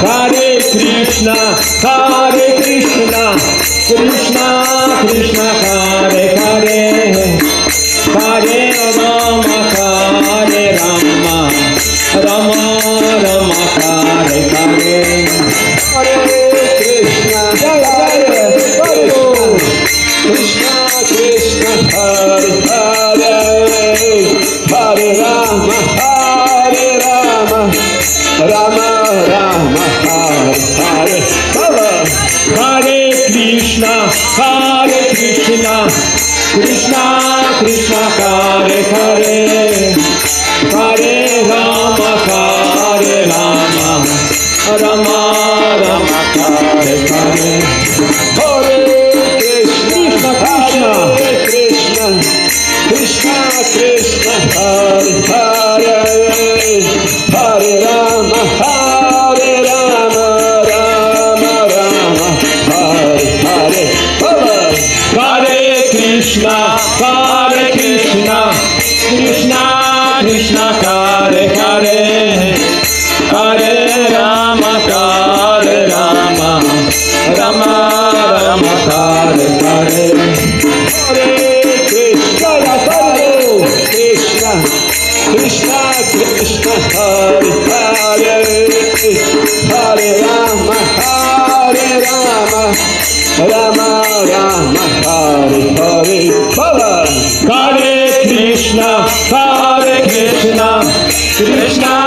Hare Krishna, Krishna Krishna, Hare Hare, Hare Rama, Hare Rama, Rama Rama, Hare Hare. Hare Krishna, Hare Krishna, Krishna Hare Hare, Hare Rama, Hare Rama, Rama Rama, Hare Hare. Hare Krishna, Krishna Krishna, Hare Hare, Hare Rama, Hare Rama, Rama Rama, Hare Hare. Hare Krishna, Krishna Krishna, Hare Hare, Hare Rama, Hare Rama, Rama Rama, Hare Hare. Hare Krishna, Krishna Krishna, Hare Hare, Hare Rama, Hare Rama, Rama Rama, Hare Hare. Hare Krishna, Krishna Krishna, Hare Hare, Hare Rama, Hare Rama, Rama Rama, Hare Hare. Hare Krishna, Krishna